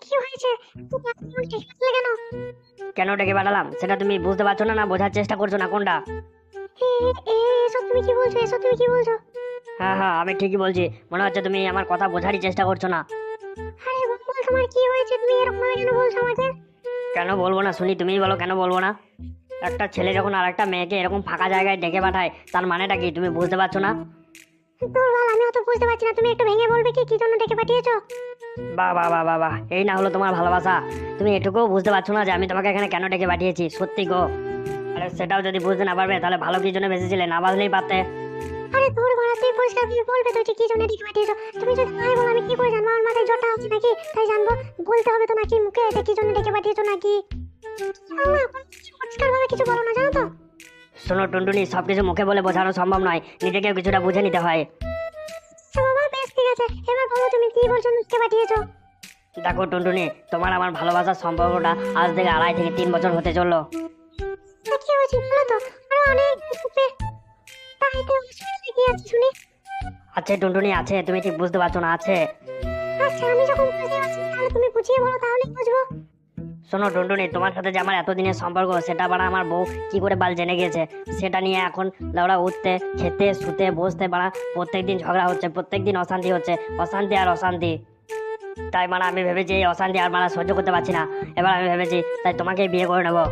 কি হয়েছে? তুমি এত করে ডেকে পাঠালে কেন? কেন ডেকে পাঠালাম সেটা তুমি বুঝতে পারছো না, না বোঝার চেষ্টা করছো না কোনটা? এ এ এসব তুমি কি বলছো? এসব তুমি কি বলছো? হ্যাঁ হ্যাঁ, আমি ঠিকই বলছি। মনে হচ্ছে তুমি আমার কথা বোঝারই চেষ্টা করছো না। আরে বল, তোমার কি হয়েছে? তুমি এরকম ভাবে কেন বলছো আমাকে? কেন বলবো না শুনি, তুমিই বলো কেন বলবো না। একটা ছেলে যখন আর একটা মেয়েকে এরকম ফাঁকা জায়গায় ডেকে পাঠায় তার মানেটা কি তুমি বুঝতে পারছো না? তোর বল, আমি অত বুঝতে পারছি না। তুমি একটু ভেঙে বলবে কি কি জন্য ডেকে পাঠিয়েছো? বাহ বাহ বাহ বাহ বাহ, এই না হলো তোমার ভালোবাসা। তুমি এটুকুও বুঝতে পারছো না যে আমি তোমাকে এখানে কেন ডেকে পাঠিয়েছি? সত্যি গো। আরে সেটাও যদি বুঝতে না পারবে তাহলে ভালো কি জন্য বেঁচেছিলে, না বাঁচলেই পারতে। আরে তোর বড়া, তুই পরিষ্কার তুমি বলবে তো যে কি জন্য ডেকে পাঠিয়েছো। তুমি যদি নাই বলো আমি কি করে জানবো? আমার মাথায় জটা আছে নাকি তাই জানবো? বলতে হবে তো নাকি মুখে যে কি জন্য ডেকে পাঠিয়েছো নাকি? পরিষ্কার ভাবে কিছু বলো না, জানো তো? শোনো টুনটুনি, সবকিছু মুখে বলে বোঝানো সম্ভব নয়, নিজেকেও কিছুটা বুঝে নিতে হয়। আচ্ছা বাবা, বেশ ঠিক আছে। এবার বলো তুমি কি বলছো ডেকে পাঠিয়েছো? দেখো টুনটুনি, তোমার আমার ভালোবাসার সম্পর্কটা আজ থেকে 2.5 থেকে 3 বছর হতে চললো। কি হয়েছে বলো তো? আরো অনেক থাকবে। তাইতে অসুবিধা কি আছে শুনি? আছে টুনটুনি আছে, তুমি ঠিক বুঝতে পারছো না, আছে। আচ্ছা, আমি যখন বুঝতে পারছি তাহলে তুমি বুঝিয়ে বলো, তাহলে বুঝবো। শোনো টুনটুনি, তোমার সাথে যে আমার এতদিনের সম্পর্ক সেটা বাড়া আমার বউ কি করে বাল জেনে গেছে, সেটা নিয়ে এখন লাউড়া উঠতে খেতে শুতে বসতে বাড়া প্রত্যেকদিন ঝগড়া হচ্ছে, প্রত্যেকদিন অশান্তি হচ্ছে, অশান্তি আর অশান্তি। তাই মানে আমি ভেবেছি এই অশান্তি আর মানে সহ্য করতে পারছি না। এবার আমি ভেবেছি তাই তোমাকেই বিয়ে করে নেবো।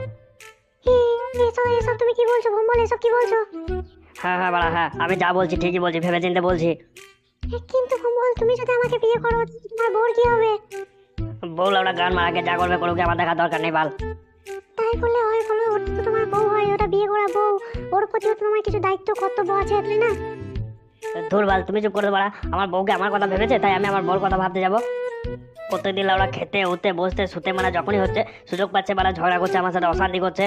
এসব এসব তুমি কি বলছো ভম্বল? এসব কি বলছো? হ্যাঁ হ্যাঁ বাড়া, হ্যাঁ আমি যা বলছি ঠিকই বলছি, ভেবে চিন্তে বলছি। কিন্তু ভম্বল, তুমি যদি আমাকে বিয়ে করো তোমার বোর কি হবে? বউ লাউড়া গান মারাকে যা করবে করুক, আমার দেখার দরকার নেই বাল। তাই করলে হয় বলো? ওটা তো তোমার বউ হয়, ওটা বিয়ে করা বউ। ওর প্রতিও তো তোমার কিছু দায়িত্ব কর্তব্য আছে, তাই না? ধুর বাল, তুমি চুপ করে বাড়া। আমার বউকে আমার কথা ভেবেছে তাই আমি আমার বউর কথা ভাবতে যাবো? প্রত্যেকদিন ওরা খেতে উঠতে বসতে শুতে মানে যখনই হচ্ছে সুযোগ পাচ্ছে মানে ঝগড়া করছে, আমার সাথে অশান্তি করছে।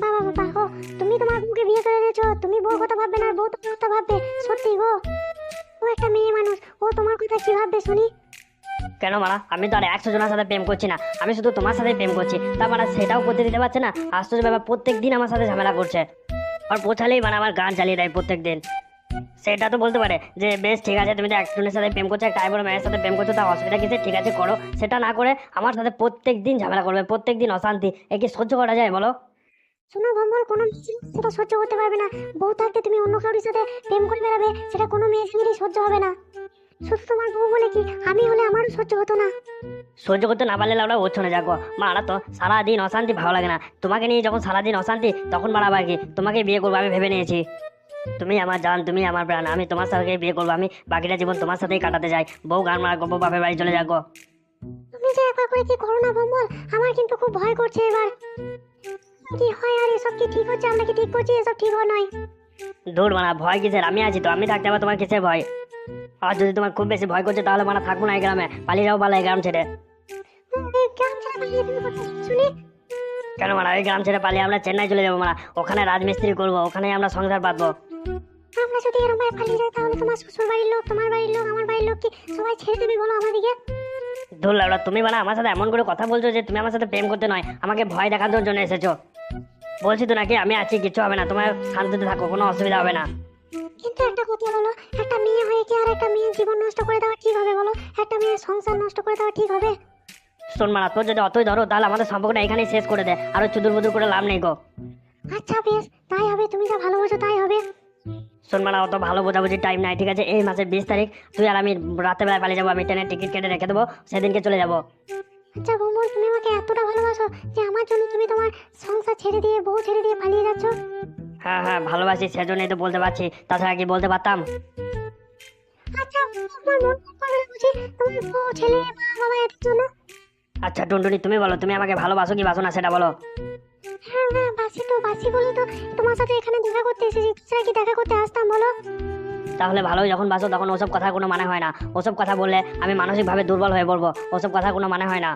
বাবা বাবা, ও তুমি তোমার বউকে বিয়ে করে নিয়েছো, তুমি বউর কথা ভাববে না আর বউ তোমার কথা ভাববে? সত্যি গো? ও একটা মেয়ে মানুষ, ও তোমার কথা কি ভাববে শুনি? কেন মারা, আমি তো আর 100 জনের সাথে প্রেম করছি না, আমি শুধু তোমার সাথে প্রেম করছি। তার মানে সেটাও করতে দিতে পারছে না? আশ্চর্য ব্যাপার, প্রত্যেক দিন আমার সাথে ঝামেলা করছে। আর পৌঁছালেই মানে আমার গান চালিয়ে দেয় প্রত্যেক দিন। সেটা তো বলতে পারে যে বেশ ঠিক আছে, তুমি তো একজনের সাথে প্রেম করছো, একটা আইবুড়ো মেয়ের সাথে প্রেম করছো, তা অসুবিধা কিছু, ঠিক আছে করো। সেটা না করে আমার সাথে প্রত্যেক দিন ঝামেলা করবে, প্রত্যেক দিন অশান্তি, এ কি সহ্য করা যায় বলো? শোনো ভম্বল, কোনো মেয়ে সেটা সহ্য করতে পারবে না। বউ থাকতে তুমি অন্য কারোর সাথে প্রেম করে বেড়াবে, সেটা কোনো মেয়ে ছেলেরই সহ্য হবে না। শুধু তোমার বউ বলে কি, আমি হলে আমারও সহ্য হতো না। সহ্য করতে না পারলে ওরা ওছনে যাকো মারা, তো সারাদিন অশান্তি ভালো লাগে না। তোমাকে নিয়ে যখন সারাদিন অশান্তি তখন মারা কি তোমাকে বিয়ে করবো আমি ভেবে নিয়েছি। তুমি আমার জান, তুমি আমার প্রাণ, আমি তোমার সাথে বিয়ে করবো, আমি বাকিটা জীবন তোমার সাথেই কাটাতে চাই। বউ গান মারা গো, বউ বাপের বাড়ি চলে যাকো। তুমি যে একবার করে কি করো না ভম্বল, আমার কিন্তু খুব ভয় করছে এবার। কি হয় আর এসব কি ঠিক হচ্ছে? আমরা কি ঠিক করছি? এসব ঠিক হয় নয়। দূর মারা, ভয় কিসের? আমি আছি তো, আমি থাকতে আবার তোমার কিসের ভয়? আর যদি তোমার খুব বেশি ভয় করছে তাহলে মানে থাকবো না এই গ্রামে, পালিয়ে যাও, পালা এই গ্রাম ছেড়ে। এই গ্রাম ছেড়ে পালিয়ে তুমি কোথায় যাচ্ছ শুনি? কেন মারা, এই গ্রাম ছেড়ে পালিয়ে আমরা চেন্নাই চলে যাবো মারা, ওখানে রাজমিস্ত্রি করবো, ওখানে আমরা সংসার পাতবো। আমরা যদি এরকম ভাবে পালিয়ে যাই তাহলে তোমার শ্বশুর বাড়ির লোক, তোমার বাড়ির লোক, আমার বাড়ির লোক কি সবাই ছেড়ে দেবে বলো আমাদেরকে? ধুর লাউড়া, তুমি মানে আমার সাথে এমন করে কথা বলছো যে তুমি আমার সাথে প্রেম করতে নয় আমাকে ভয় দেখানোর জন্য এসেছো। বলছি তো নাকি আমি আছি, কিচ্ছু হবে না, তোমার শান্তিতে থাকো, কোনো অসুবিধা হবে না। কিন্তু একটা কথা বলো, একটা মেয়ে হয়ে কি আর একটা মেয়ের জীবন নষ্ট করে দেওয়া ঠিক হবে বলো? একটা মেয়ের সংসার নষ্ট করে দেওয়া ঠিক হবে? শোন মারা, তোর যদি অতই ধরো তাহলে আমাদের সম্পর্কটা এখানেই শেষ করে দে, আরো চুদুর বুদুর করে লাভ নেই গো। আচ্ছা বেশ, তাই হবে। তুমি যা ভালো বোঝো তাই হবে। শোন মারা, অত ভালো বোঝাবুঝি টাইম নাই, ঠিক আছে? এই মাসের 20 তারিখ তুই আর আমি রাতে বেলায় পালিয়ে যাবো, আমি ট্রেনের টিকিট কেটে রেখে দেবো, সেদিনকে চলে যাবো। আচ্ছা ভ্রমণ, তুমি আমাকে এতটা ভালোবাসো যে আমার জন্য তুমি তোমার সংসার ছেড়ে দিয়ে, বউ ছেড়ে দিয়ে পালিয়ে যাচ্ছ? হ্যাঁ হ্যাঁ ভালোবাসি, সেজন্যই তো বলতে পারছি, তাছাড়া কি বলতে পারতাম? আচ্ছা, তোমার মন করে না বুঝি? তোমার বউ, ছেলে, মা, বাবা এদের জন্য? আচ্ছা টুনটুনি, তুমি বলো তুমি আমাকে ভালোবাসো কি বাসো না সেটা বলো। হ্যাঁ হ্যাঁ, বাসি তো, বাসি বলে তো তোমার সাথে এখানে দেখা করতে এসেছি। তাছাড়া কি দেখা করতে আসতাম বলো? তাহলে ভালোই, যখন বাসো তখন ওসব কথা কোনো মানে হয় না। ওসব কথা বললে আমি মানসিকভাবে দুর্বল হয়ে পড়বো, ওসব কথা কোনো মানে হয় না।